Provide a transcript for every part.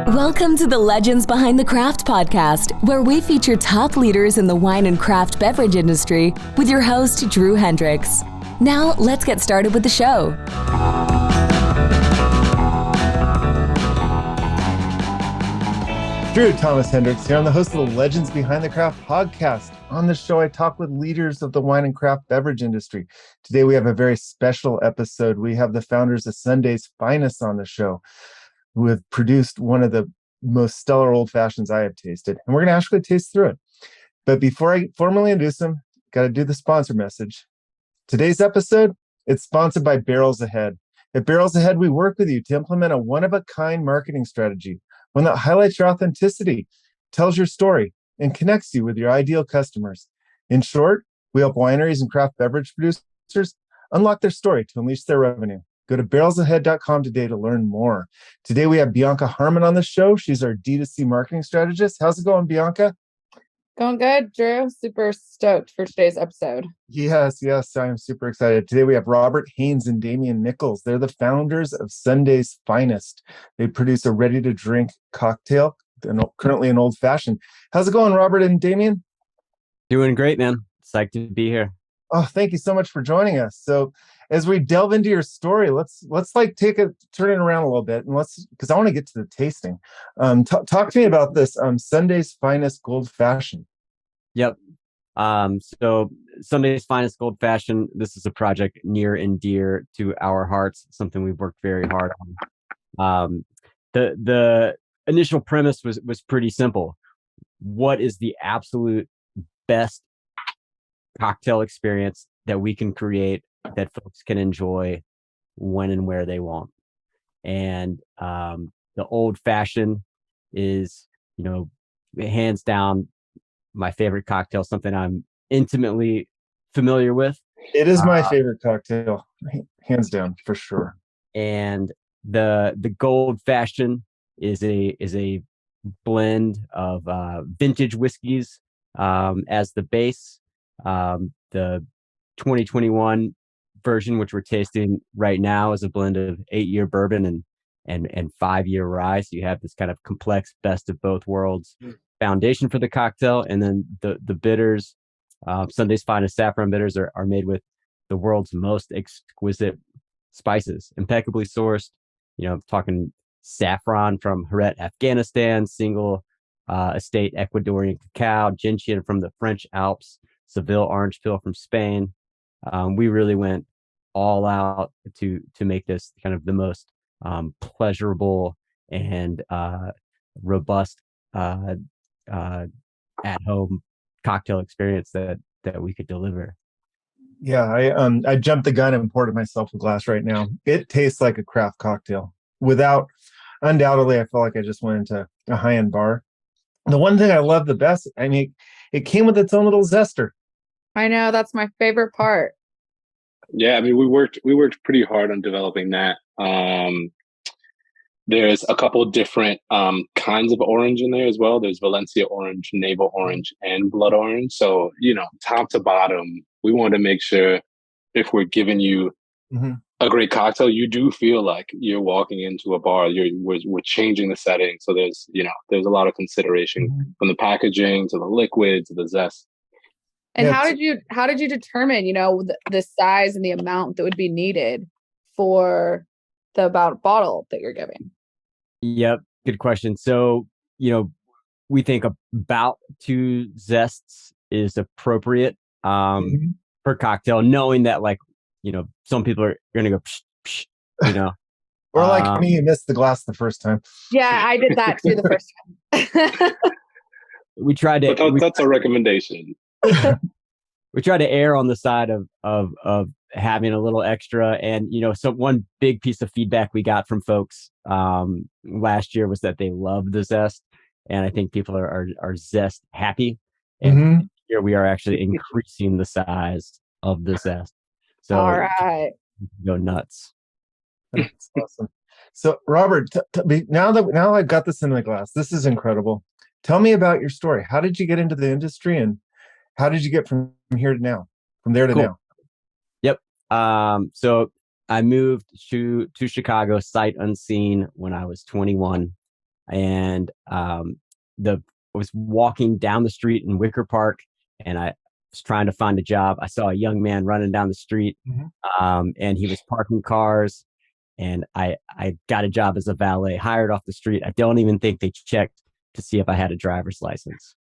Welcome to the Legends Behind the Craft podcast, where we feature top leaders in the wine and craft beverage industry with your host, Drew Hendricks. Now, let's get started with the show. Drew Thomas Hendricks here. I'm the host of the Legends Behind the Craft podcast. On this show, I talk with leaders of the wine and craft beverage industry. Today, we have a very special episode. We have the founders of Sunday's Finest on the show, who have produced one of the most stellar old fashions I have tasted. And we're going to actually taste through it. But before I formally introduce them, got to do the sponsor message. Today's episode, it's sponsored by Barrels Ahead. At Barrels Ahead, we work with you to implement a one-of-a-kind marketing strategy, one that highlights your authenticity, tells your story, and connects you with your ideal customers. In short, we help wineries and craft beverage producers unlock their story to unleash their revenue. Go to barrelsahead.com today to learn more. Today, we have Bianca Harmon on the show. She's our D2C marketing strategist. How's it going, Bianca? Going good, Drew. Super stoked for today's episode. Yes, I am super excited. Today, we have Robert Haynes and Damiane Nickles. They're the founders of Sunday's Finest. They produce a ready-to-drink cocktail, currently an old-fashioned. How's it going, Robert and Damiane? Doing great, man. Psyched to be here. Oh, thank you so much for joining us. So as we delve into your story, let's turn it around a little bit, and because I want to get to the tasting. Talk to me about this Sunday's Finest Gold Fashioned. Yep. So Sunday's Finest Gold Fashioned. This is a project near and dear to our hearts. Something we've worked very hard on. The initial premise was pretty simple. What is the absolute best cocktail experience that we can create that folks can enjoy when and where they want? And the old fashioned is, hands down my favorite cocktail, something I'm intimately familiar with. It is my favorite cocktail, hands down, for sure. And the gold fashioned is a blend of vintage whiskeys as the base. The 2021 version, which we're tasting right now, is a blend of 8-year bourbon and 5-year rye. So you have this kind of complex best of both worlds foundation for the cocktail. And then the bitters, Sunday's Finest saffron bitters are made with the world's most exquisite spices, impeccably sourced. Talking saffron from Heret, Afghanistan, single estate Ecuadorian cacao, gentian from the French Alps, Seville orange peel from Spain. We really went all out to make this kind of the most pleasurable and robust at-home cocktail experience that we could deliver. Yeah, I jumped the gun and poured myself a glass right now. It tastes like a craft cocktail. Undoubtedly, I feel like I just went into a high-end bar. The one thing I love the best, it came with its own little zester. I know, that's my favorite part. Yeah, we worked pretty hard on developing that. There's a couple of different kinds of orange in there as well. There's Valencia orange, navel orange, and blood orange. So, top to bottom, we want to make sure if we're giving you a great cocktail, you do feel like you're walking into a bar. We're changing the setting. So there's a lot of consideration from the packaging to the liquid to the zest. And how did you determine, the size and the amount that would be needed for the bottle that you're giving? Yep. Good question. So, we think about 2 zests is appropriate per cocktail, knowing that some people are going to go, psh, psh, Or like me, you missed the glass the first time. Yeah, I did that too the first time. We tried to. But that's a recommendation. We try to err on the side of having a little extra. And, so one big piece of feedback we got from folks last year was that they love the zest. And I think people are zest happy. And here we are actually increasing the size of the zest. So all right, go nuts. That's awesome. So Robert, now I've got this in my glass, this is incredible. Tell me about your story. How did you get into the industry, and how did you get from here to now, from there to now? Yep. So I moved to Chicago sight unseen when I was 21, and I was walking down the street in Wicker Park, and I was trying to find a job. I saw a young man running down the street, and he was parking cars, and I got a job as a valet, hired off the street. I don't even think they checked to see if I had a driver's license.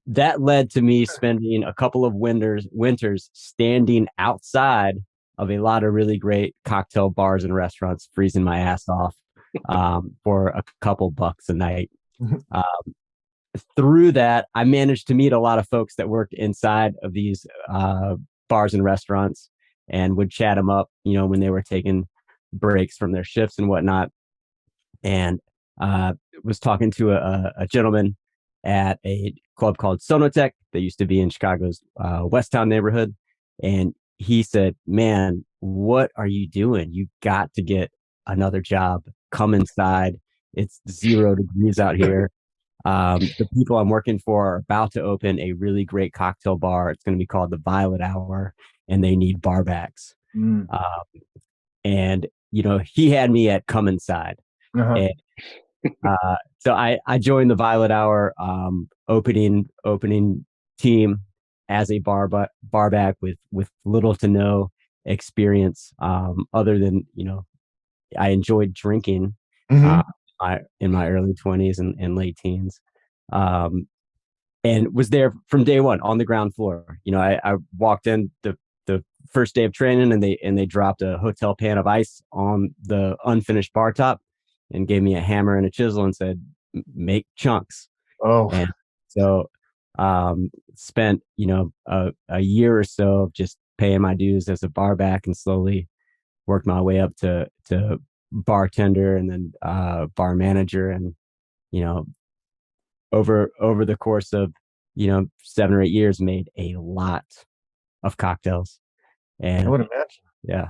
That led to me spending a couple of winters standing outside of a lot of really great cocktail bars and restaurants, freezing my ass off for a couple bucks a night. Through that, I managed to meet a lot of folks that worked inside of these bars and restaurants, and would chat them up, when they were taking breaks from their shifts and whatnot. And was talking to a gentleman at a club called Sonotech that used to be in Chicago's Westtown neighborhood. And he said, "Man, what are you doing? You got to get another job. Come inside. It's 0 degrees out here. The people I'm working for are about to open a really great cocktail bar. It's going to be called the Violet Hour, and they need barbacks." And he had me at come inside. And, so I joined the Violet Hour opening team as a barback with little to no experience, other than I enjoyed drinking in my early 20s and late teens, and was there from day one on the ground floor. I walked in the first day of training, and they dropped a hotel pan of ice on the unfinished bar top and gave me a hammer and a chisel and said, "Make chunks." And so spent a year or so of just paying my dues as a barback, and slowly worked my way up to bartender, and then bar manager. And over the course of 7 or 8 years, made a lot of cocktails. And I would imagine. Yeah.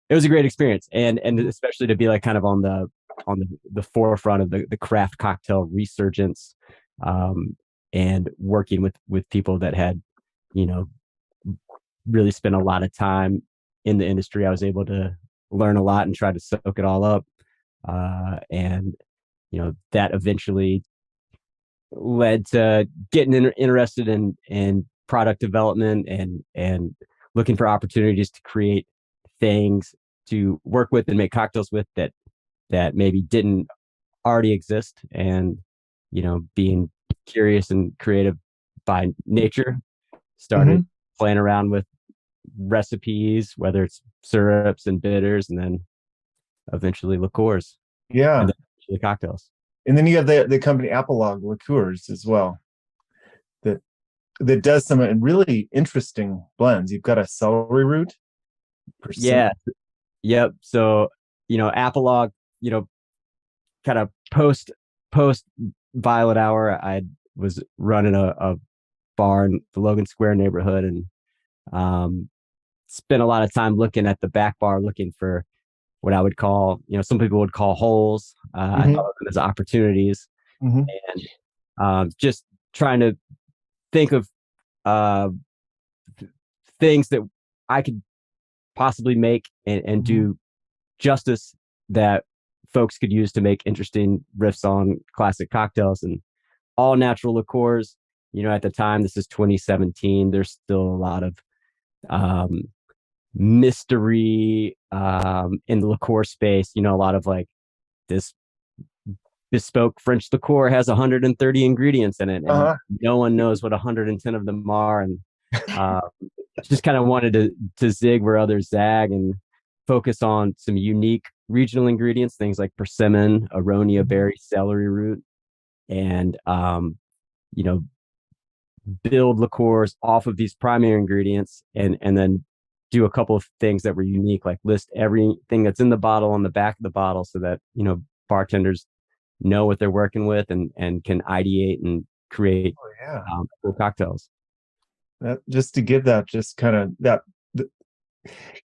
It was a great experience, and especially to be like kind of on the forefront of the craft cocktail resurgence, and working with people that had really spent a lot of time in the industry. I was able to learn a lot and try to soak it all up, and that eventually led to getting interested in product development and looking for opportunities to create things to work with and make cocktails with that maybe didn't already exist. And being curious and creative by nature, started playing around with recipes, whether it's syrups and bitters, and then eventually liqueurs. Yeah. And then eventually cocktails. And then you have the company Apologue Liqueurs as well, that does some really interesting blends. You've got a celery root. Yeah. Yep. So, Apologue, kind of post Violet Hour, I was running a bar in the Logan Square neighborhood, and spent a lot of time looking at the back bar, looking for what I would call, some people would call holes. I thought of them as opportunities, and just trying to think of things that I could possibly make and do justice, that folks could use to make interesting riffs on classic cocktails. And all natural liqueurs, at the time, this is 2017, there's still a lot of mystery in the liqueur space. A lot of like, this bespoke French liqueur has 130 ingredients in it, and no one knows what 110 of them are. And just kind of wanted to zig where others zag, and focus on some unique regional ingredients, things like persimmon, aronia berry, celery root, and build liqueurs off of these primary ingredients, and then do a couple of things that were unique, like list everything that's in the bottle on the back of the bottle, so that bartenders know what they're working with, and can ideate and create cool cocktails. Just to give that,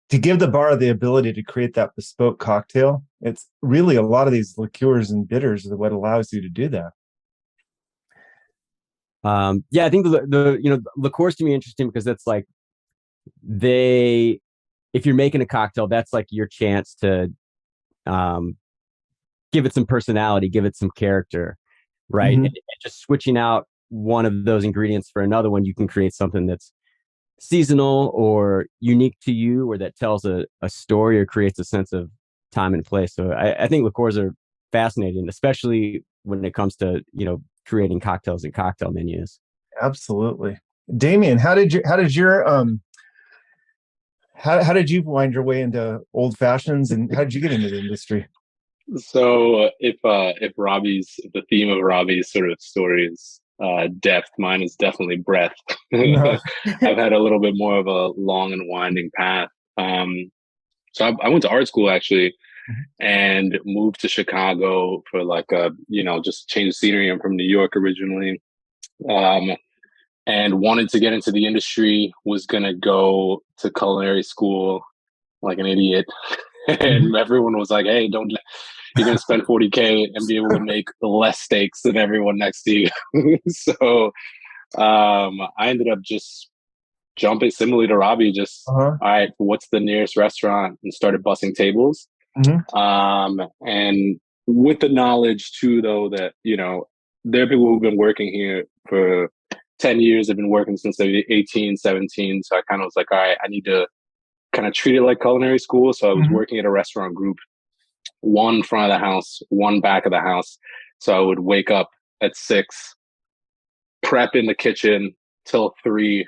to give the bar the ability to create that bespoke cocktail. It's really a lot of these liqueurs and bitters are what allows you to do that. I think the liqueurs to me interesting because it's like if you're making a cocktail, that's like your chance to give it some personality, give it some character, right? Mhm. And just switching out one of those ingredients for another one, you can create something that's seasonal or unique to you, or that tells a story or creates a sense of time and place. So I think liqueurs are fascinating, especially when it comes to, creating cocktails and cocktail menus. Absolutely. Damiane, how did you wind your way into old fashions, and how did you get into the industry? So if the theme of Robbie's sort of story is depth, mine is definitely breadth. Uh-huh. I've had a little bit more of a long and winding path. So I went to art school actually, and moved to Chicago for like just change of scenery. I'm from New York originally, and wanted to get into the industry. Was gonna go to culinary school like an idiot, and everyone was like, "Hey, don't." You're going to spend 40K and be able to make less steaks than everyone next to you. So I ended up just jumping similarly to Robbie, just, all right, what's the nearest restaurant, and started bussing tables. And with the knowledge too, though, that, there are people who've been working here for 10 years, have been working since they were 18, 17. So I kind of was like, all right, I need to kind of treat it like culinary school. So I was working at a restaurant group, one front of the house, one back of the house. So I would wake up at 6, prep in the kitchen till 3,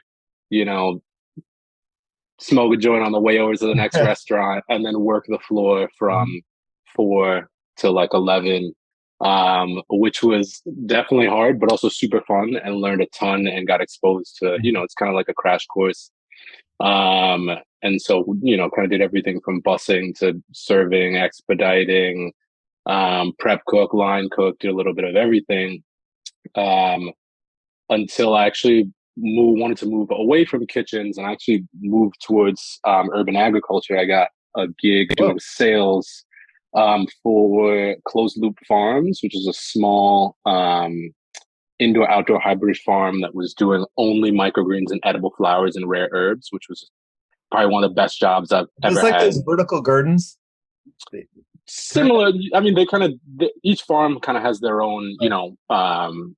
smoke a joint on the way over to the next restaurant, and then work the floor from 4 to like 11, which was definitely hard, but also super fun, and learned a ton and got exposed to, it's kind of like a crash course. And so, kind of did everything from bussing to serving, expediting, prep cook, line cook, did a little bit of everything. Until I actually wanted to move away from kitchens and actually move towards urban agriculture. I got a gig doing sales for Closed Loop Farms, which is a small indoor-outdoor hybrid farm that was doing only microgreens and edible flowers and rare herbs, which was probably one of the best jobs I've ever like had. Those vertical gardens? Similar. I mean, each farm kind of has their own,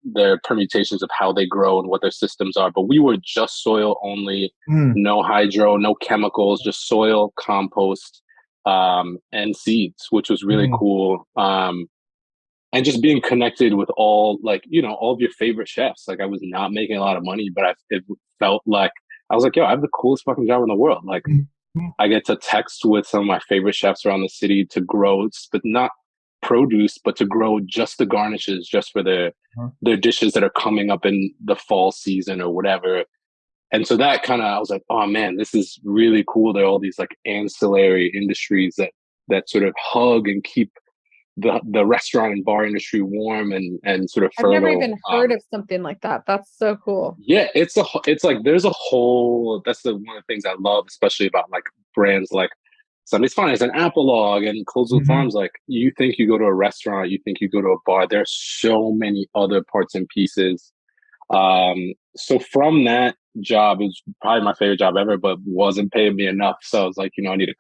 their permutations of how they grow and what their systems are. But we were just soil only, no hydro, no chemicals, just soil, compost, and seeds, which was really cool. And just being connected with all of your favorite chefs. Like, I was not making a lot of money, but it felt like I was like, yo, I have the coolest fucking job in the world. Like, I get to text with some of my favorite chefs around the city to grow, but not produce, but to grow just the garnishes, just for their dishes that are coming up in the fall season or whatever. And so that I was like, oh man, this is really cool. There are all these like ancillary industries that sort of hug and keep the restaurant and bar industry warm and sort of fertile. I've never even heard of something like that. That's so cool. Yeah, it's like there's a whole, that's one of the things I love, especially about like brands like Sunday's Finest and Apologue and Closed Loop Farms. Like, you think you go to a restaurant, you think you go to a bar, there's so many other parts and pieces. So from that job, it was probably my favorite job ever, but wasn't paying me enough. So I was like, I need a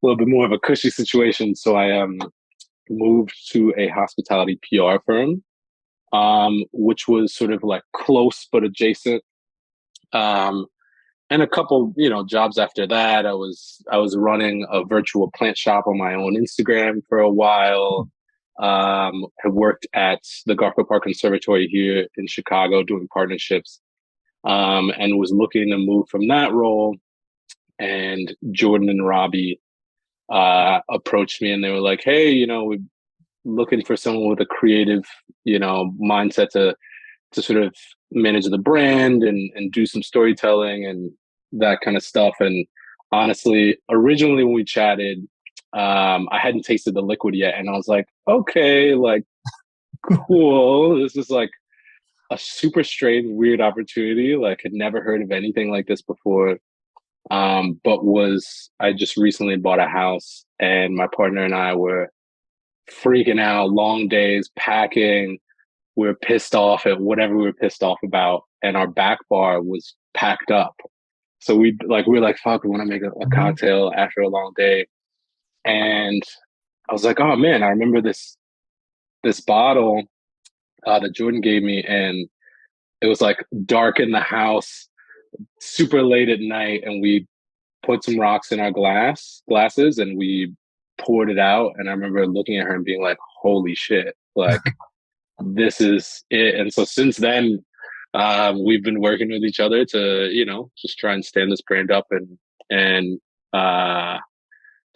little bit more of a cushy situation. So I moved to a hospitality PR firm, which was sort of like close but adjacent. And a couple, jobs after that. I was running a virtual plant shop on my own Instagram for a while. I worked at the Garfield Park Conservatory here in Chicago doing partnerships, and was looking to move from that role. And Jordan and Robbie approached me, and they were like, hey, we're looking for someone with a creative, mindset to sort of manage the brand and do some storytelling and that kind of stuff. And honestly, originally when we chatted, I hadn't tasted the liquid yet. And I was like, okay, like, cool. This is like a super strange, weird opportunity. Like, had never heard of anything like this before. I just recently bought a house, and my partner and I were freaking out, long days, packing. We were pissed off at whatever we were pissed off about, and our back bar was packed up. So we were like, fuck, we want to make a cocktail after a long day. And I was like, oh man, I remember this bottle that Jordan gave me, and it was like dark in the house, super late at night, and we put some rocks in our glasses and we poured it out. And I remember looking at her and being like, holy shit, like this is it. And so since then, we've been working with each other to, just try and stand this brand up and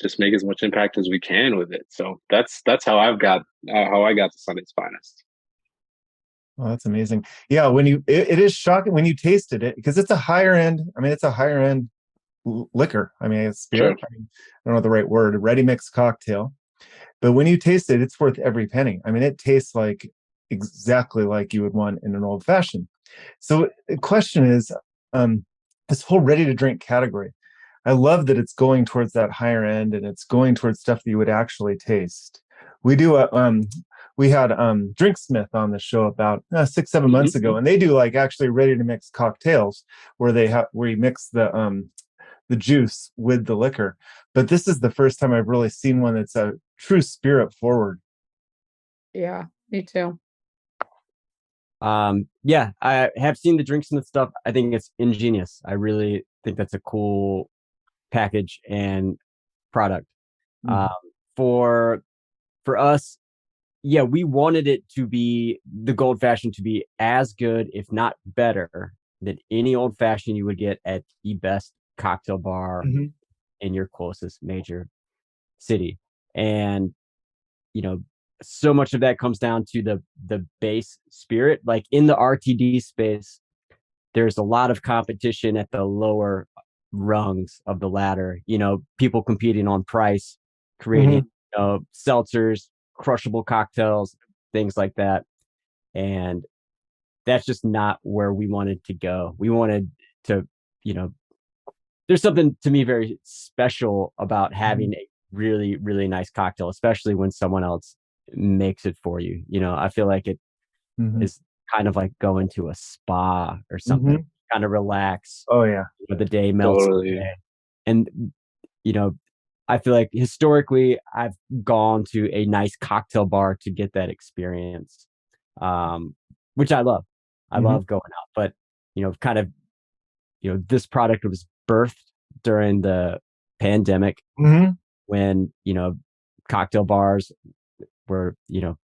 just make as much impact as we can with it. So that's how how I got to Sunday's Finest. Oh, that's amazing. Yeah, it is shocking when you tasted it, because it's a higher end. I mean, it's a higher end liquor. I mean, it's spirit. Sure. I mean, I don't know the right word, a ready mix cocktail. But when you taste it, it's worth every penny. I mean, it tastes like exactly like you would want in an old fashioned. So the question is, this whole ready to drink category, I love that it's going towards that higher end, and it's going towards stuff that you would actually taste. We had Drinksmith on the show about 6-7 months ago, and they do like actually ready to mix cocktails where you mix the juice with the liquor. But this is the first time I've really seen one that's a true spirit forward. Yeah, me too. Yeah, I have seen the Drinksmith stuff. I think it's ingenious. I really think that's a cool package and product. For us, yeah, we wanted it to be the Gold Fashioned to be as good, if not better, than any old fashioned you would get at the best cocktail bar in your closest major city. And so much of that comes down to the base spirit. Like in the RTD space, there's a lot of competition at the lower rungs of the ladder. People competing on price, creating seltzers, crushable cocktails, things like that. And that's just not where we wanted to go. We wanted to, there's something to me very special about having a really, really nice cocktail, especially when someone else makes it for you. I feel like it is kind of like going to a spa or something, kind of relax. Oh yeah. The day melts away. And, I feel like historically I've gone to a nice cocktail bar to get that experience, which I love. I love going out, but, kind of, this product was birthed during the pandemic when, cocktail bars were,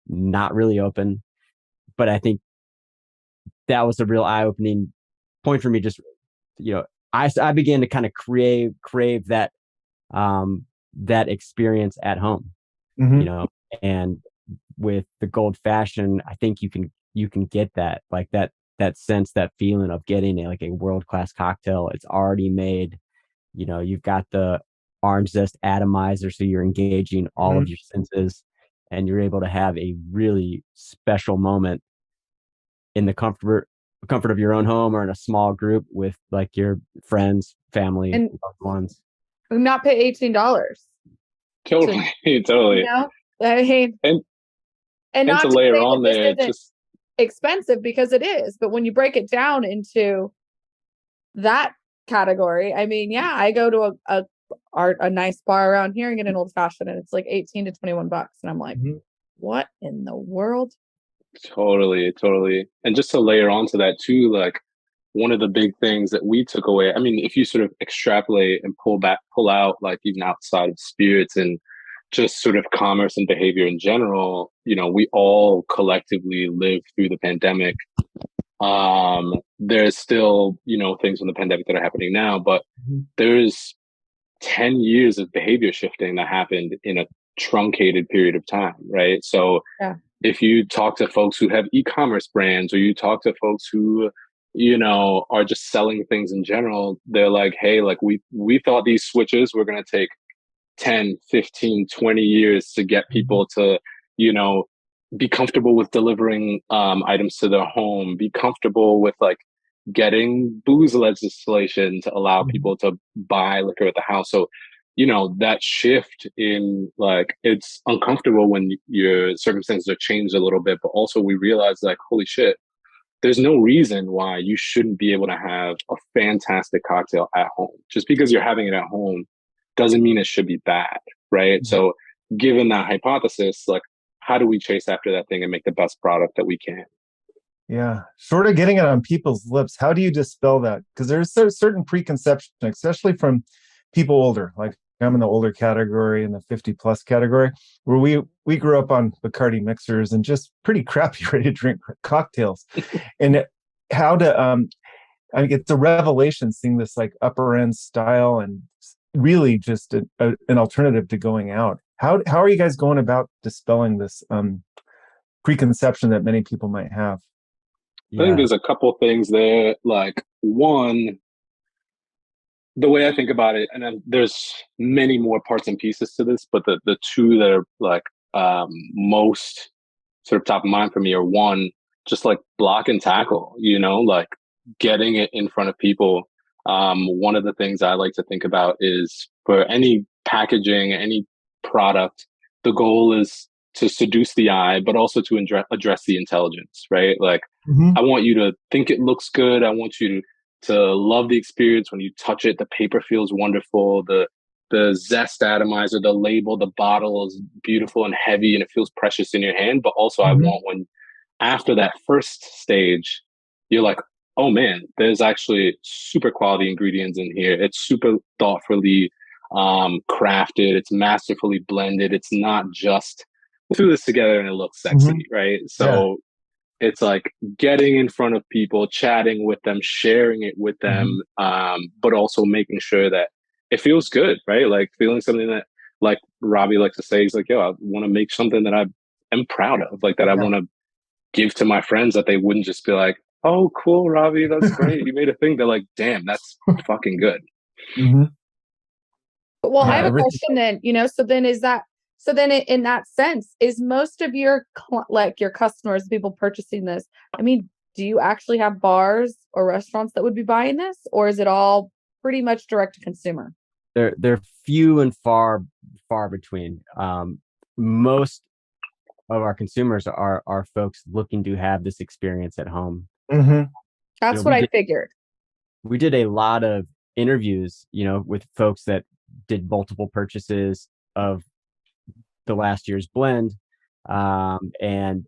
not really open. But I think that was a real eye-opening point for me. Just, I began to kind of crave that, that experience at home, and with the Gold Fashioned, I think you can get that, like that sense, that feeling of getting a world-class cocktail. It's already made, you've got the orange zest atomizer, so you're engaging all of your senses, and you're able to have a really special moment in the comfort of your own home or in a small group with like your friends, family, and loved ones. Not pay $18. Totally. I mean, and not to to layer say on that there, this isn't expensive, because it is. But when you break it down into that category, I mean, yeah, I go to a nice bar around here and get an old fashioned, and it's like $18 to $21, and I'm like, what in the world? Totally. And just to layer onto that too, like one of the big things that we took away, I mean, if you sort of extrapolate and pull out, like even outside of spirits and just sort of commerce and behavior in general, we all collectively lived through the pandemic. There's still, things from the pandemic that are happening now, but there's 10 years of behavior shifting that happened in a truncated period of time, right? So if you talk to folks who have e-commerce brands, or you talk to folks who, are just selling things in general, they're like, hey, like we thought these switches were going to take 10, 15, 20 years to get people to, be comfortable with delivering items to their home, be comfortable with like getting booze legislation to allow people to buy liquor at the house. So, that shift in like, it's uncomfortable when your circumstances are changed a little bit, but also we realize like, holy shit, there's no reason why you shouldn't be able to have a fantastic cocktail at home. Just because you're having it at home doesn't mean it should be bad, right? So given that hypothesis, like, how do we chase after that thing and make the best product that we can? Yeah, short of getting it on people's lips, how do you dispel that? Because there's a certain preconception, especially from people older. Like I'm in the older category, in the 50 plus category, where we grew up on Bacardi mixers and just pretty crappy ready to drink cocktails. And how to I mean, it's a revelation seeing this like upper end style and really just an alternative to going out. How are you guys going about dispelling this preconception that many people might have? I think there's a couple things there. Like, one, the way I think about it, and then there's many more parts and pieces to this, but the two that are like most sort of top of mind for me are, one, just like block and tackle, like getting it in front of people. One of the things I like to think about is, for any packaging, any product, the goal is to seduce the eye, but also to address the intelligence, right? Like, I want you to think it looks good. I want you to love the experience. When you touch it, the paper feels wonderful. The zest atomizer, the label, the bottle is beautiful and heavy, and it feels precious in your hand. But also, I want, when after that first stage, you're like, oh man, there's actually super quality ingredients in here. It's super thoughtfully crafted. It's masterfully blended. It's not just threw this together and it looks sexy, right? So it's like getting in front of people, chatting with them, sharing it with them, but also making sure that it feels good, right? Like feeling something that, like Robbie likes to say, he's like, yo, I want to make something that I am proud of, like that I want to give to my friends, that they wouldn't just be like, oh, cool, Robbie, that's great. You made a thing. They're like, damn, that's fucking good. Well, I have a question then, so then in that sense, is most of your your customers, people purchasing this, I mean, do you actually have bars or restaurants that would be buying this, or is it all pretty much direct to consumer? They're few and far between. Most of our consumers are folks looking to have this experience at home. That's what I figured. We did a lot of interviews, with folks that did multiple purchases of the last year's blend, and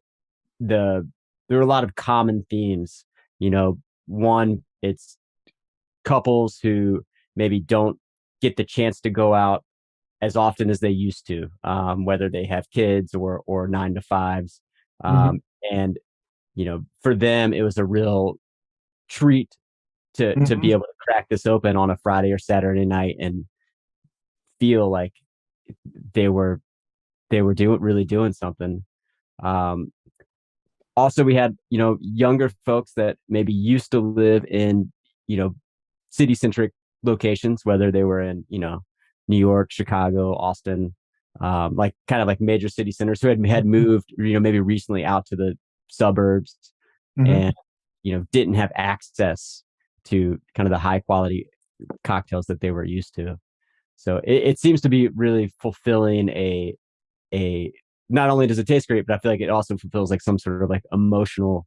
there were a lot of common themes. One, it's couples who maybe don't get the chance to go out as often as they used to, whether they have kids or 9-to-5s, and for them it was a real treat to be able to crack this open on a Friday or Saturday night and feel like they were really doing something. Also, we had younger folks that maybe used to live in city centric locations, whether they were in New York, Chicago, Austin, like kind of like major city centers, who had moved maybe recently out to the suburbs and didn't have access to kind of the high quality cocktails that they were used to. So it seems to be really fulfilling a not only does it taste great, but I feel like it also fulfills like some sort of like emotional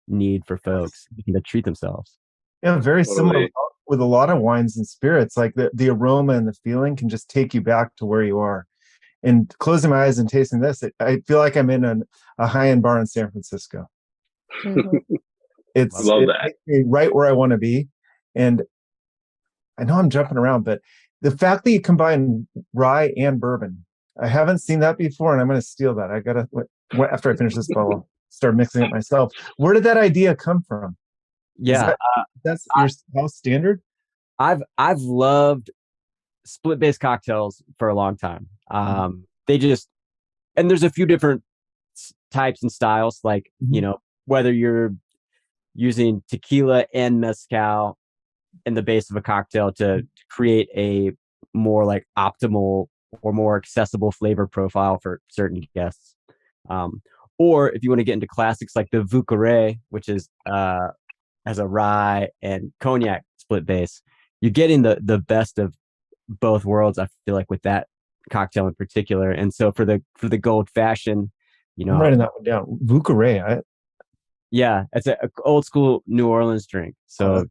need for folks to treat themselves. Yeah, very similar with a lot of wines and spirits. Like the aroma and the feeling can just take you back to where you are. And closing my eyes and tasting this, I feel like I'm in a high-end bar in San Francisco. It's right where I want to be. And I know I'm jumping around, but the fact that you combine rye and bourbon, I haven't seen that before, and I'm going to steal that. I gotta, after I finish this bottle, start mixing it myself. Where did that idea come from? Yeah, that's your house standard. I've loved split base cocktails for a long time. They just, and there's a few different types and styles, like whether you're using tequila and mezcal in the base of a cocktail to create a more like optimal or more accessible flavor profile for certain guests. Or if you want to get into classics like the Vucare, which is as a rye and cognac split base, you're getting the best of both worlds, I feel like, with that cocktail in particular. And so for the gold fashion, I'm writing that one down. Vucare. Yeah, it's a old school New Orleans drink. So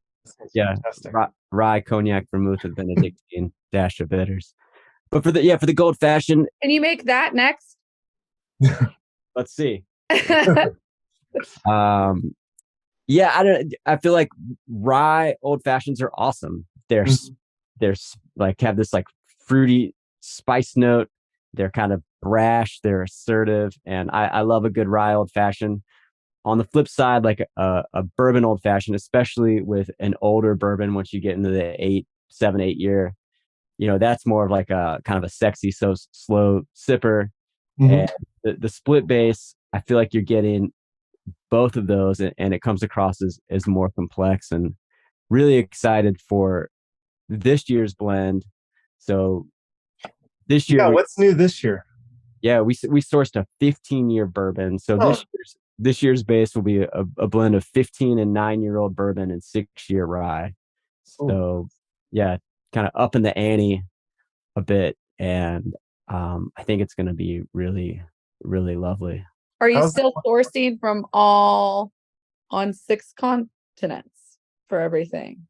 yeah, fantastic. rye, cognac, vermouth, and Benedictine dash of bitters. But for the gold fashioned, Can you make that next? let's see. Yeah, I feel like rye old fashions are awesome. They're like have this like fruity spice note. They're kind of brash, they're assertive, and I love a good rye old fashioned. On the flip side, like a bourbon old fashioned, especially with an older bourbon, once you get into the 8 year, that's more of like a kind of a sexy, so slow sipper. And the split base, I feel like you're getting both of those, and it comes across as more complex, and really excited for this year's blend. So this year, Yeah, what's new this year? yeah, we sourced a 15-year bourbon. So this year's base will be a blend of 15 and 9-year-old bourbon and 6-year rye. So yeah, kind of up in the ante a bit, and I think it's going to be really, really lovely. Are you still sourcing from all on 6 continents for everything?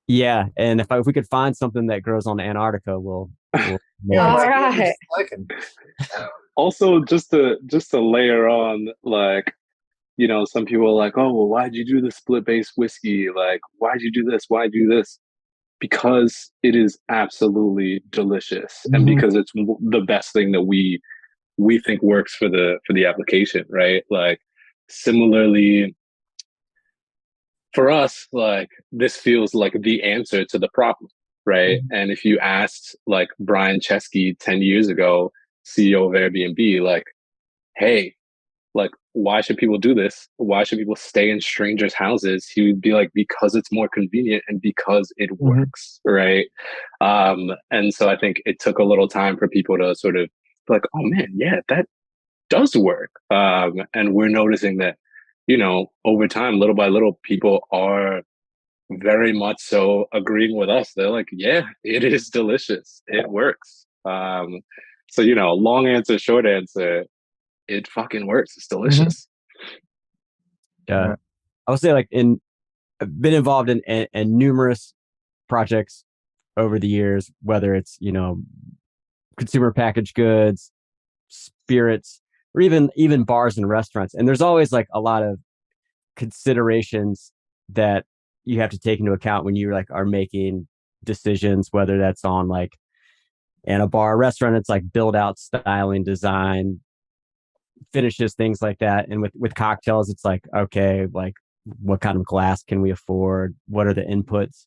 Yeah, and if we could find something that grows on Antarctica, we'll Yeah, all right. Also, just to layer on, like, some people are like, oh, well, why'd you do the split base whiskey? Like, why'd you do this? Why'd you do this? Because it is absolutely delicious, and because it's the best thing that we think works for the application, right? Like, similarly, for us, like, this feels like the answer to the problem, right? And if you asked like Brian Chesky 10 years ago, CEO of Airbnb, like, hey, like, why should people do this? Why should people stay in strangers' houses? He would be like, because it's more convenient and because it works, right? And so I think it took a little time for people to sort of be like, oh man, yeah, that does work. And we're noticing that, over time, little by little, people are very much so agreeing with us. They're like, yeah, it is delicious. It works. So, long answer, short answer, it fucking works. It's delicious. Yeah. I would say I've been involved in numerous projects over the years, whether it's, consumer packaged goods, spirits, or even bars and restaurants. And there's always like a lot of considerations that you have to take into account when you are making decisions, whether that's on like in a bar or restaurant, it's like build out, styling, design, finishes, things like that. And with cocktails, it's like, okay, like what kind of glass can we afford? What are the inputs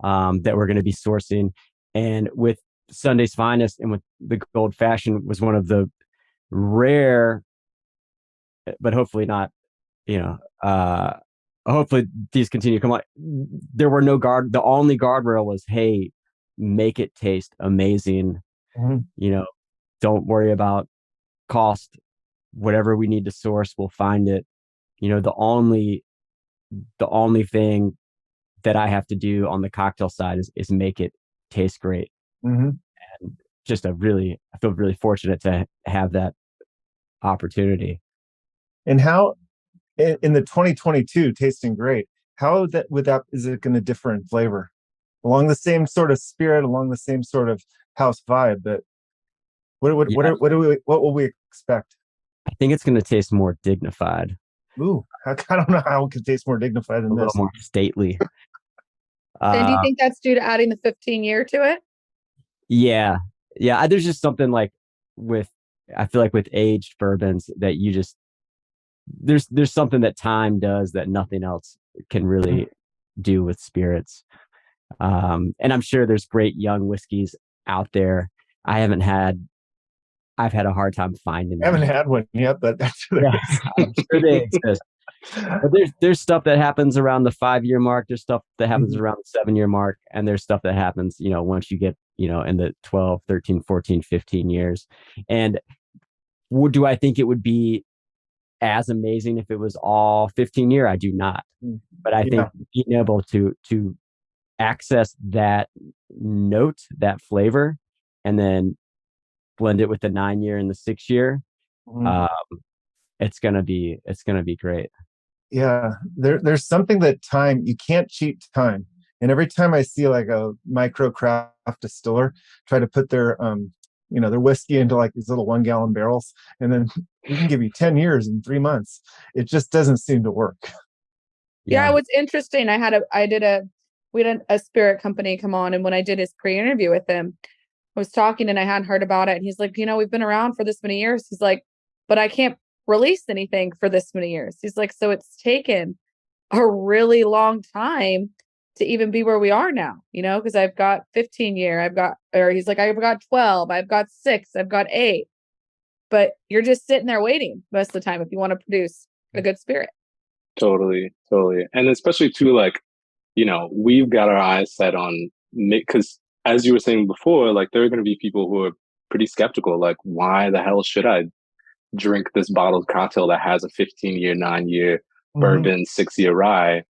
that we're going to be sourcing? And with Sunday's Finest and with the Gold Fashioned was one of the rare, but hopefully not, hopefully these continue to come on. There were the only guardrail was, hey, make it taste amazing. Don't worry about cost. Whatever we need to source, we'll find it. The only thing that I have to do on the cocktail side is make it taste great. And just I feel really fortunate to have that opportunity. And how in the 2022 tasting great, how is it going to differ in flavor along the same sort of spirit, along the same sort of house vibe? But what will we expect? I think it's going to taste more dignified. Ooh, I don't know how it could taste more dignified than a little more stately. And do you think that's due to adding the 15-year to it? Yeah. There's just something like I feel like with aged bourbons that there's something that time does that nothing else can really do with spirits. And I'm sure there's great young whiskeys out there. I've had a hard time finding them. I haven't had one yet, but that's I'm sure they exist. But there's stuff that happens around the 5-year mark. There's stuff that happens around the 7-year mark. And there's stuff that happens, once you get, in the 12, 13, 14, 15 years. And do I think it would be as amazing if it was all 15-year? I do not. But I think being able to access that note, that flavor, and then blend it with the 9-year and the 6-year, it's gonna be great. Yeah, there's something that time, you can't cheat time. And every time I see like a micro craft distiller try to put their their whiskey into like these little 1 gallon barrels, and then we can give you 10 years in 3 months. It just doesn't seem to work. Yeah, Yeah. what's interesting, we had a spirit company come on, and when I did his pre-interview with him, I was talking and I hadn't heard about it. And he's like, we've been around for this many years. He's like, but I can't release anything for this many years. He's like, so it's taken a really long time to even be where we are now, because I've got 15-year, he's like, I've got 12, I've got 6, I've got 8. But you're just sitting there waiting most of the time if you want to produce a good spirit. Totally, totally. And especially too, like, we've got our eyes set on, because as you were saying before, like there are going to be people who are pretty skeptical, like, why the hell should I drink this bottled cocktail that has a 15-year, 9-year bourbon, 6-year rye?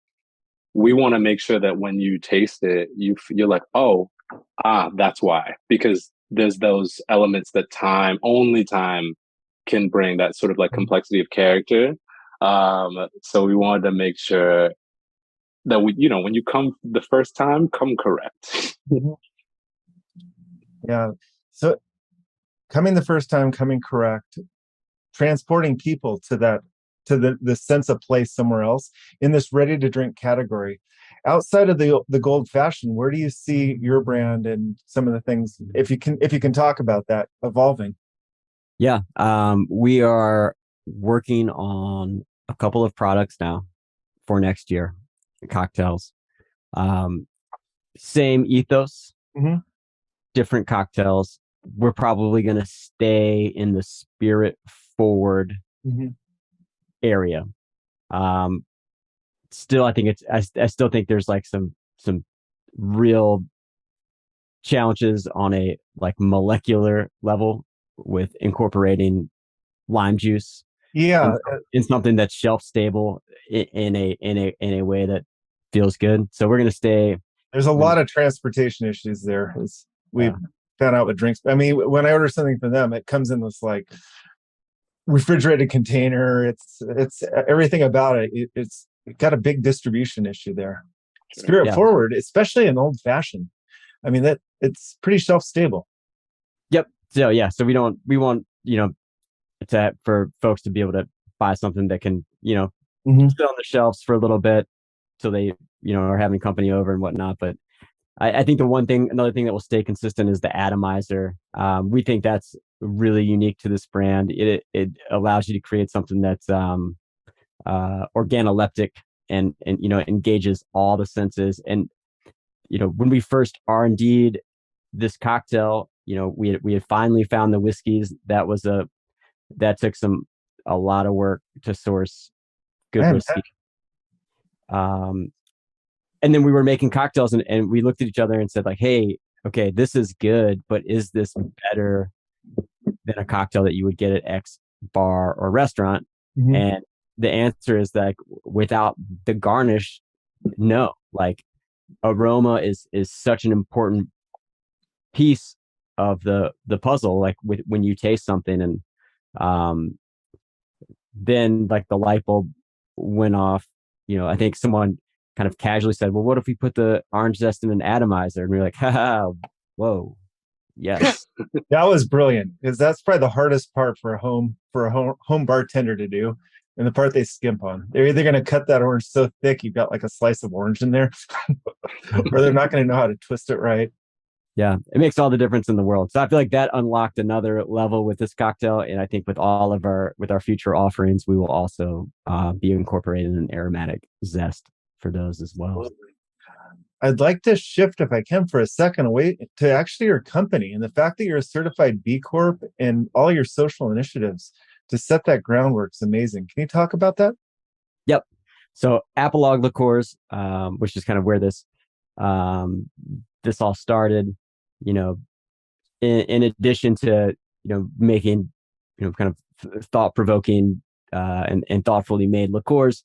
We want to make sure that when you taste it, you're like, oh, that's why, because there's those elements that only time can bring, that sort of like complexity of character. So we wanted to make sure that when you come the first time, come correct. Yeah. So coming the first time, coming correct, transporting people to the sense of place somewhere else in this ready to drink category. Outside of the gold fashion, where do you see your brand and some of the things, if you can talk about that, evolving? Yeah. We are working on a couple of products now for next year, cocktails. Same ethos, different cocktails. We're probably going to stay in the spirit forward area. Still, I think I still think there's like some real challenges on a like molecular level with incorporating lime juice. Yeah. In something that's shelf stable in a way that feels good. So we're going to stay. There's a lot of transportation issues there, as we've found out with drinks. I mean, when I order something from them, it comes in this like refrigerated container. It's everything about it. It's got a big distribution issue there. Spirit forward, especially an old fashioned. I mean, that it's pretty shelf stable. Yep. So so we want for folks to be able to buy something that can sit on the shelves for a little bit till they are having company over and whatnot. But I think another thing that will stay consistent is the atomizer. We think that's really unique to this brand. It allows you to create something that's organoleptic and engages all the senses. And when we first R&D'd this cocktail, we had finally found the whiskeys. That took a lot of work to source good whiskey. And then we were making cocktails and we looked at each other and said like, hey, okay, this is good, but is this better than a cocktail that you would get at X bar or restaurant? And the answer is that without the garnish, no. Like aroma is such an important piece of the puzzle. Like when you taste something, and then like the light bulb went off. I think someone kind of casually said, well, what if we put the orange zest in an atomizer? And we were like, haha, whoa, yes. That was brilliant, because that's probably the hardest part for a home bartender to do, and the part they skimp on. They're either going to cut that orange so thick you've got like a slice of orange in there, or they're not going to know how to twist it right. Yeah, it makes all the difference in the world. So I feel like that unlocked another level with this cocktail, and I think with our future offerings, we will also be incorporating an aromatic zest for those as well. I'd like to shift, if I can, for a second away to actually your company and the fact that you're a certified B Corp and all your social initiatives to set that groundwork is amazing. Can you talk about that? Yep. So Apologue Liqueurs, which is kind of where this all started. In addition to making kind of thought-provoking and thoughtfully made liqueurs,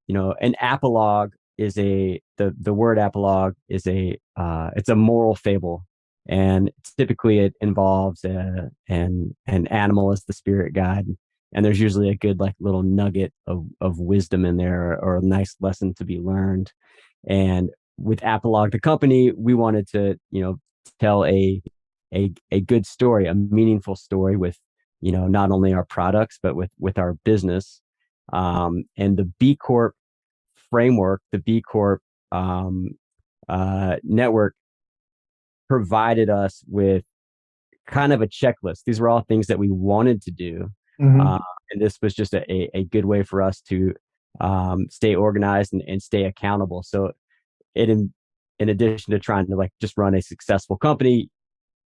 an apologue is the word apologue is it's a moral fable, and typically it involves an animal as the spirit guide. and there's usually a good like little nugget of wisdom in there, or a nice lesson to be learned. And with Apologue, the company, we wanted to, tell a good story, a meaningful story with, not only our products, but with our business. And the B Corp framework, the B Corp network provided us with kind of a checklist. These were all things that we wanted to do. And this was just a good way for us to stay organized and stay accountable. So in addition to trying to like just run a successful company,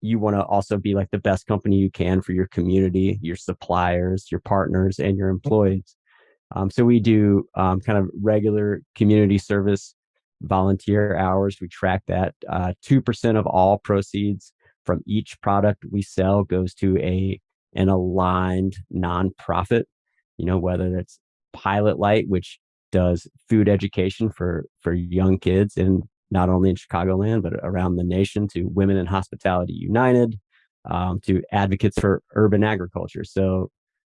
you want to also be like the best company you can for your community, your suppliers, your partners, and your employees. So we do kind of regular community service, volunteer hours. We track that. 2% of all proceeds from each product we sell goes to an aligned nonprofit, whether that's Pilot Light, which does food education for young kids, and not only in Chicagoland, but around the nation, to Women in Hospitality United, to Advocates for Urban Agriculture. So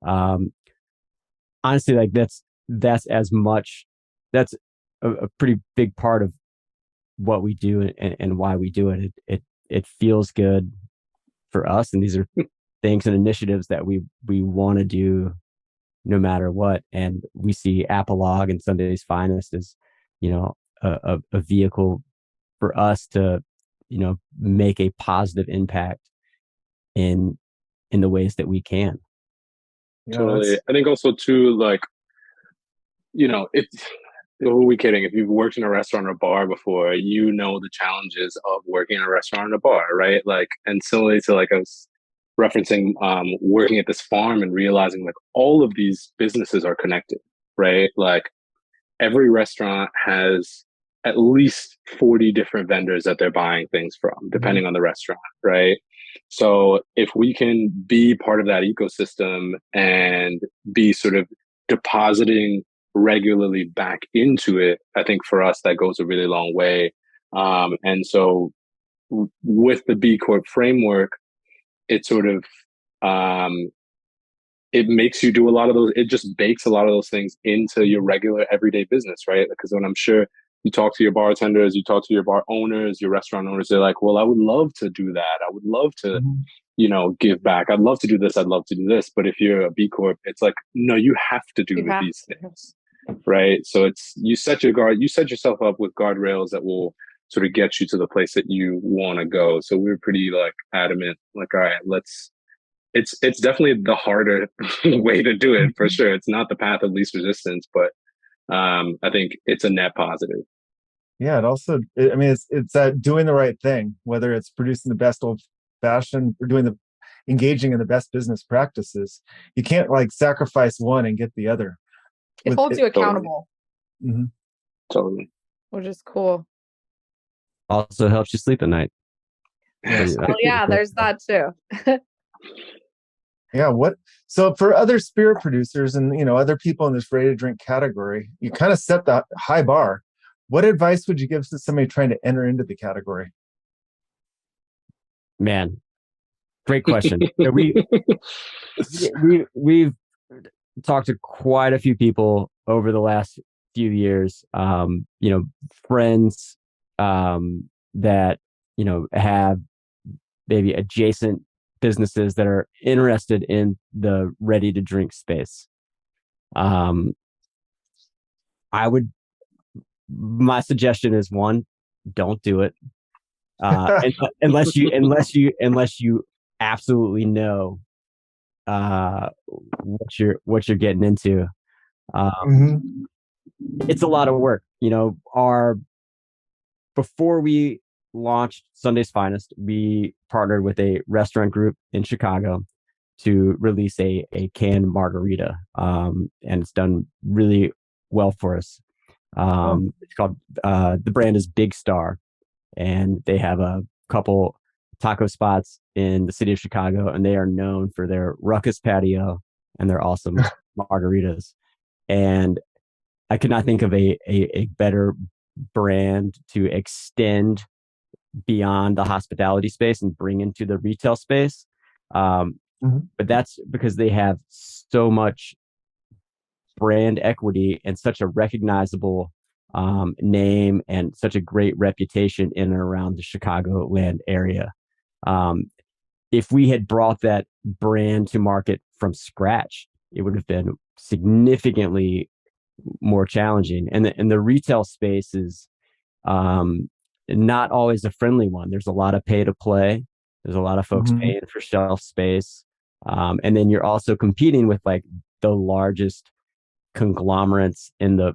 honestly, like that's a pretty big part of what we do and why we do it. It feels good for us, and these are things and initiatives that we want to do no matter what. And we see Apologue and Sunday's Finest as, a vehicle for us to, make a positive impact in the ways that we can. Totally. I think also too, like, who are we kidding? If you've worked in a restaurant or bar before, you know the challenges of working in a restaurant or bar, right? Like, and similarly to like I was referencing working at this farm and realizing like all of these businesses are connected, right? Like every restaurant has at least 40 different vendors that they're buying things from, depending on the restaurant, right? So if we can be part of that ecosystem and be sort of depositing regularly back into it, I think for us that goes a really long way. And so with the B Corp framework, it sort of it makes you do a lot of those, it just bakes a lot of those things into your regular everyday business, right? Because when I'm sure you talk to your bartenders, you talk to your bar owners, your restaurant owners, they're like, well, I would love to do that. I would love to, give back. I'd love to do this. I'd love to do this. But if you're a B Corp, it's like, no, you have to do these things, right? So you set yourself up with guardrails that will sort of get you to the place that you want to go. So we're pretty like adamant, like, all right, it's definitely the harder way to do it for sure. It's not the path of least resistance, but I think it's a net positive. Yeah, it's doing the right thing, whether it's producing the best old fashioned or engaging in the best business practices. You can't like sacrifice one and get the other. It holds you accountable. Totally. Which is cool. Also helps you sleep at night. Well, yeah, there's that too. Yeah. So for other spirit producers and, other people in this ready to drink category, you kind of set the high bar. What advice would you give to somebody trying to enter into the category? Man, great question. We've talked to quite a few people over the last few years, friends that, have maybe adjacent businesses that are interested in the ready to drink space. My suggestion is, one, don't do it. Unless you absolutely know what you're getting into. It's a lot of work. Before we launched Sunday's Finest, we partnered with a restaurant group in Chicago to release a canned margarita, and it's done really well for us. It's called the brand is Big Star, and they have a couple taco spots in the city of Chicago, and they are known for their ruckus patio and their awesome margaritas. And I could not think of a better brand to extend beyond the hospitality space and bring into the retail space. but that's because they have so much brand equity and such a recognizable name and such a great reputation in and around the Chicagoland area. If we had brought that brand to market from scratch, it would have been significantly more challenging. And the retail space is not always a friendly one. There's a lot of pay to play. There's a lot of folks paying for shelf space. And then you're also competing with like the largest conglomerates in the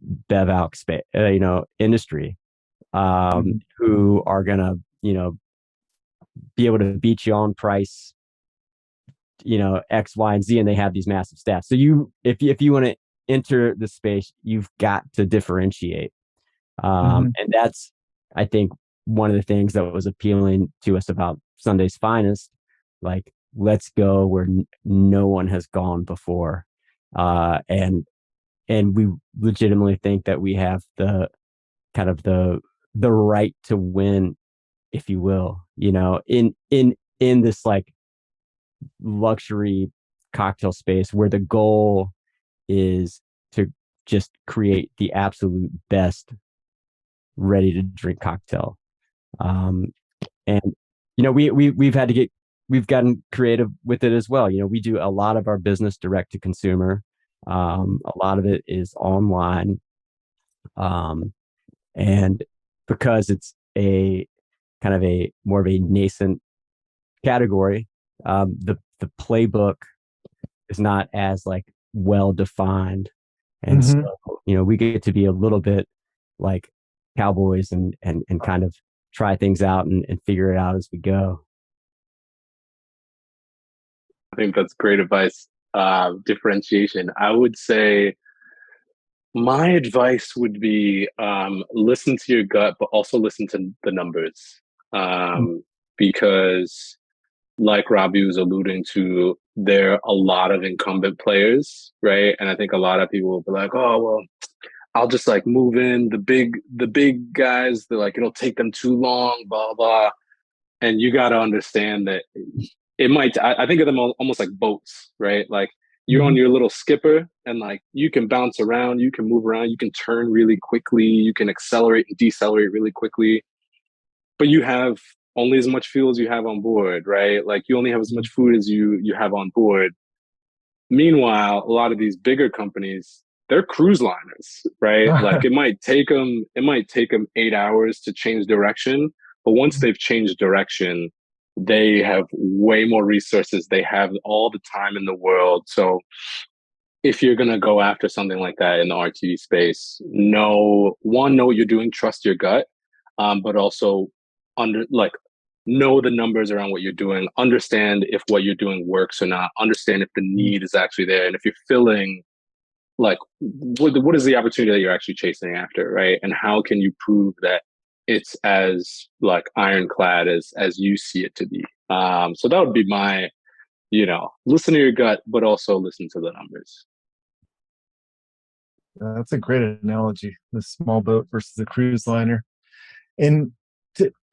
bev alc space, industry, who are gonna, be able to beat you on price, X, Y, and Z, and they have these massive staffs. So if you want to enter the space, you've got to differentiate. And that's, I think, one of the things that was appealing to us about Sunday's Finest. Like, let's go where no one has gone before. And we legitimately think that we have the kind of the right to win, if you will, in this like luxury cocktail space where the goal is to just create the absolute best ready to drink cocktail. And we've gotten creative with it as well. We do a lot of our business direct to consumer. A lot of it is online. And because it's a kind of a more of a nascent category, the playbook is not as like well defined. And so, we get to be a little bit like cowboys and kind of try things out and figure it out as we go. I think that's great advice. Differentiation. I would say my advice would be listen to your gut, but also listen to the numbers. Because like Robbie was alluding to, there are a lot of incumbent players, right? And I think a lot of people will be like, oh, well, I'll just like move in the big guys. They're like, it'll take them too long, blah, blah. And you got to understand that it might, I think of them almost like boats, right? Like you're on your little skipper and like you can bounce around, you can move around, you can turn really quickly, you can accelerate and decelerate really quickly, but you have only as much fuel as you have on board, right? Like you only have as much food as you have on board. Meanwhile, a lot of these bigger companies, they're cruise liners, right? Like it might take them 8 hours to change direction, but once they've changed direction, they have way more resources. They have all the time in the world. So if you're going to go after something like that in the RTD space, know what you're doing, trust your gut, but also know the numbers around what you're doing, understand if what you're doing works or not, understand if the need is actually there. And if you're filling, like, what is the opportunity that you're actually chasing after, right? And how can you prove that it's as like ironclad as you see it to be? So that would be my, listen to your gut, but also listen to the numbers. That's a great analogy, the small boat versus the cruise liner. And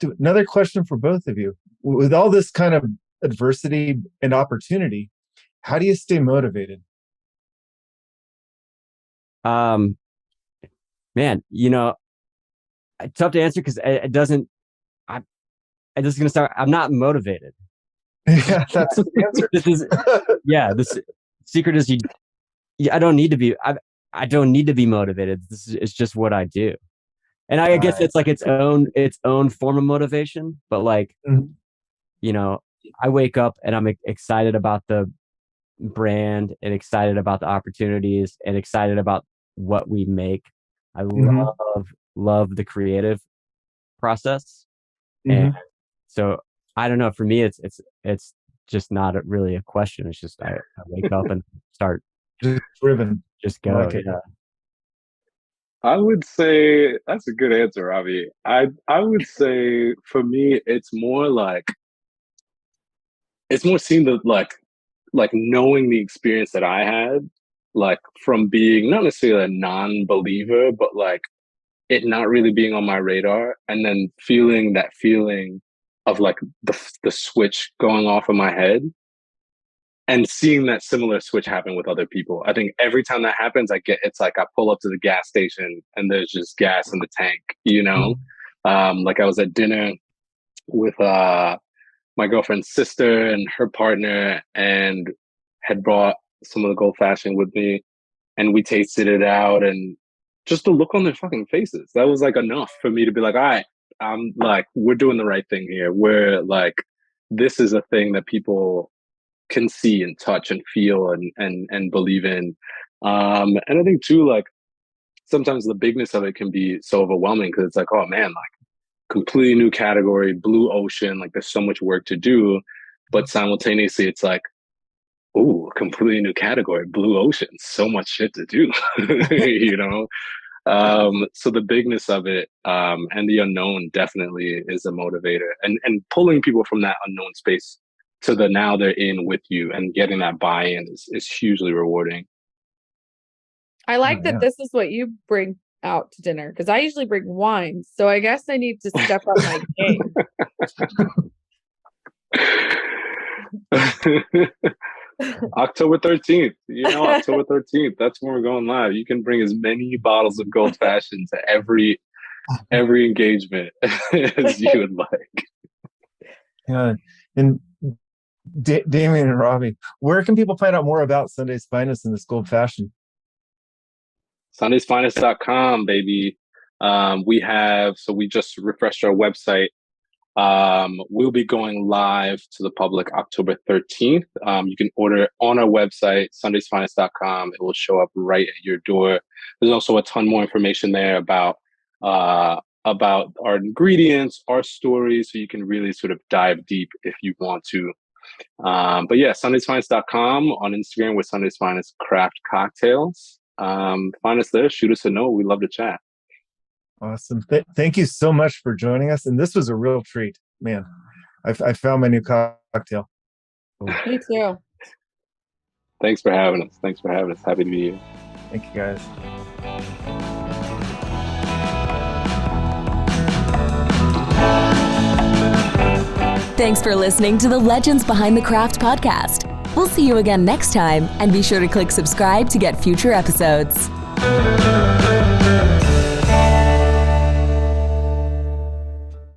to another question for both of you. With all this kind of adversity and opportunity, how do you stay motivated? Man, tough to answer because I'm just going to start. I'm not motivated. Yeah, that's the answer. The secret is I don't need to be, I don't need to be motivated. It's just what I do. And I guess it's like its own form of motivation, but like, I wake up and I'm excited about the brand and excited about the opportunities and excited about what we make. I love the creative process. And so I don't know, for me, it's just not really a question. It's just, I wake up and start just driven, just go. Like yeah. I would say that's a good answer, Ravi. I would say for me, it's more seeing the like knowing the experience that I had, like from being not necessarily a non-believer, but like it not really being on my radar, and then feeling that feeling of like the switch going off in my head, and seeing that similar switch happen with other people. I think every time that happens, it's like I pull up to the gas station and there's just gas in the tank, you know? Like I was at dinner with my girlfriend's sister and her partner, and had brought some of the gold fashioned with me, and we tasted it out, and just the look on their fucking faces, that was like enough for me to be like, all right, I'm like, we're doing the right thing here. We're like, this is a thing that people can see and touch and feel and believe in. And I think too, like sometimes the bigness of it can be so overwhelming because it's like, oh man, like completely new category, blue ocean, like there's so much work to do, but simultaneously it's like, oh, completely new category, blue ocean, so much shit to do, you know? So the bigness of it, and the unknown definitely is a motivator, and pulling people from that unknown space to the now they're in with you and getting that buy-in is hugely rewarding. I like that this is what you bring out to dinner, because I usually bring wine. So I guess I need to step up my game. October 13th, October 13th, that's when we're going live. You can bring as many bottles of gold fashioned to every engagement as you would like. Yeah. And Damiane and Robbie, where can people find out more about Sunday's Finest and this gold fashion? Sundaysfinest.com, baby. We just refreshed our website. We'll be going live to the public October 13th. You can order on our website, sundaysfinest.com. It will show up right at your door. There's also a ton more information there about our ingredients, our stories, so you can really sort of dive deep if you want to. But yeah, sundaysfinest.com, on Instagram with Sunday's Finest Craft Cocktails. Find us there, shoot us a note. We love to chat. Awesome. Thank you so much for joining us. And this was a real treat, man. I found my new cocktail. Me too. Thanks for having us. Happy to be here. Thank you, guys. Thanks for listening to the Legends Behind the Craft podcast. We'll see you again next time, and be sure to click subscribe to get future episodes.